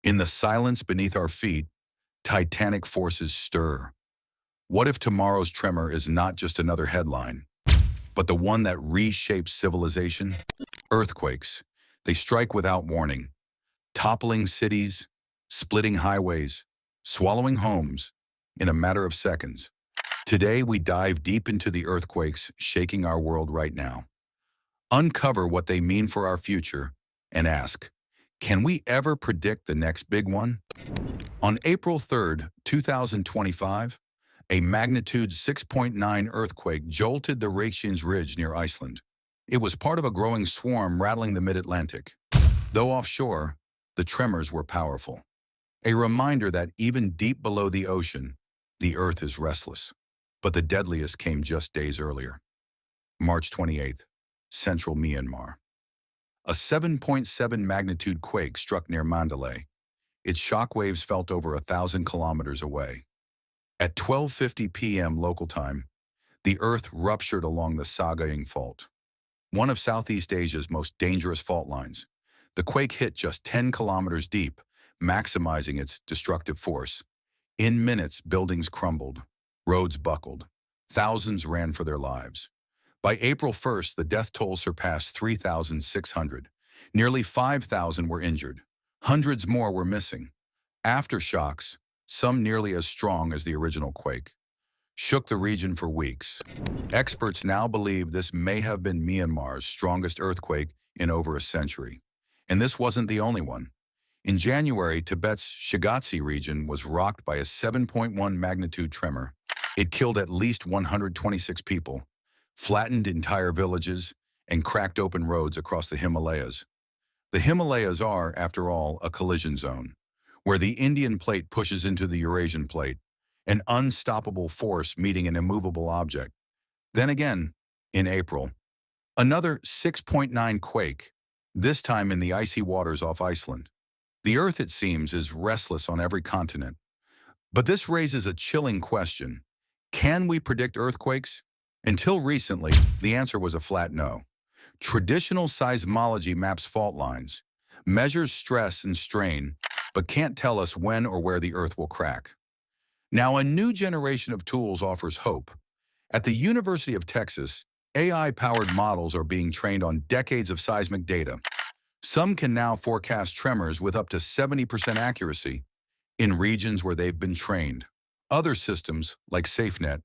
In the silence beneath our feet, titanic forces stir. What if tomorrow's tremor is not just another headline, but the one that reshapes civilization? Earthquakes. They strike without warning, toppling cities, splitting highways, swallowing homes in a matter of seconds. Today, we dive deep into the earthquakes shaking our world right now. Uncover what they mean for our future and ask, can we ever predict the next big one? On April 3rd, 2025, a magnitude 6.9 earthquake jolted the Reykjanes Ridge near Iceland. It was part of a growing swarm rattling the mid-Atlantic. Though offshore, the tremors were powerful. A reminder that even deep below the ocean, the earth is restless. But the deadliest came just days earlier. March 28th, central Myanmar. A 7.7 magnitude quake struck near Mandalay. Its shockwaves felt over 1,000 kilometers away. At 12:50 p.m. local time, the earth ruptured along the Sagaing Fault, one of Southeast Asia's most dangerous fault lines. The quake hit just 10 kilometers deep, maximizing its destructive force. In minutes, buildings crumbled, roads buckled, thousands ran for their lives. By April 1st, the death toll surpassed 3,600. Nearly 5,000 were injured. Hundreds more were missing. Aftershocks, some nearly as strong as the original quake, shook the region for weeks. Experts now believe this may have been Myanmar's strongest earthquake in over a century. And this wasn't the only one. In January, Tibet's Shagatsi region was rocked by a 7.1 magnitude tremor. It killed at least 126 people, flattened entire villages, and cracked open roads across the Himalayas. The Himalayas are, after all, a collision zone, where the Indian plate pushes into the Eurasian plate, an unstoppable force meeting an immovable object. Then again, in April, another 6.9 quake, this time in the icy waters off Iceland. The Earth, it seems, is restless on every continent. But this raises a chilling question. Can we predict earthquakes? Until recently, the answer was a flat no. Traditional seismology maps fault lines, measures stress and strain, but can't tell us when or where the Earth will crack. Now, a new generation of tools offers hope. At the University of Texas, AI-powered models are being trained on decades of seismic data. Some can now forecast tremors with up to 70% accuracy in regions where they've been trained. Other systems, like SafeNet,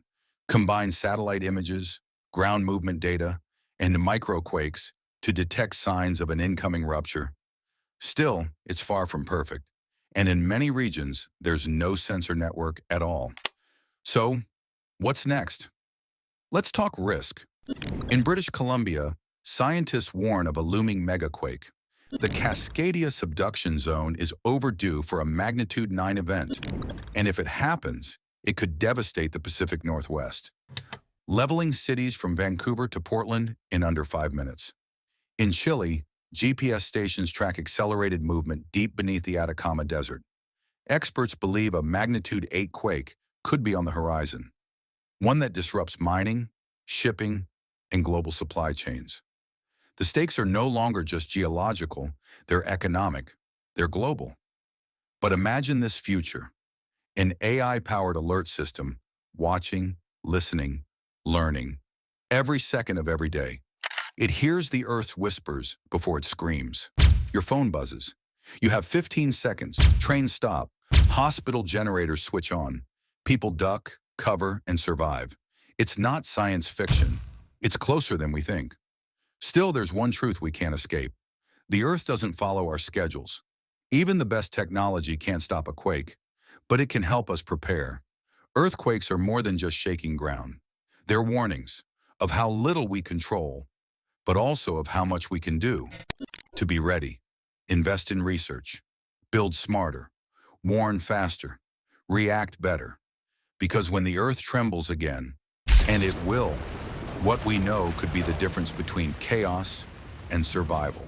combine satellite images, ground movement data, and microquakes to detect signs of an incoming rupture. Still, it's far from perfect, and in many regions, there's no sensor network at all. So, what's next? Let's talk risk. In British Columbia, scientists warn of a looming megaquake. The Cascadia subduction zone is overdue for a magnitude 9 event, and if it happens, it could devastate the Pacific Northwest, leveling cities from Vancouver to Portland in under 5 minutes. In Chile, GPS stations track accelerated movement deep beneath the Atacama Desert. Experts believe a magnitude 8 quake could be on the horizon, one that disrupts mining, shipping, and global supply chains. The stakes are no longer just geological, they're economic, they're global. But imagine this future, an AI-powered alert system, watching, listening, learning, every second of every day. It hears the Earth's whispers before it screams. Your phone buzzes. You have 15 seconds, trains stop, hospital generators switch on. People duck, cover, and survive. It's not science fiction. It's closer than we think. Still, there's one truth we can't escape. The Earth doesn't follow our schedules. Even the best technology can't stop a quake, but it can help us prepare. Earthquakes are more than just shaking ground. They're warnings of how little we control, but also of how much we can do. To be ready, invest in research, build smarter, warn faster, react better. Because when the Earth trembles again, and it will, what we know could be the difference between chaos and survival.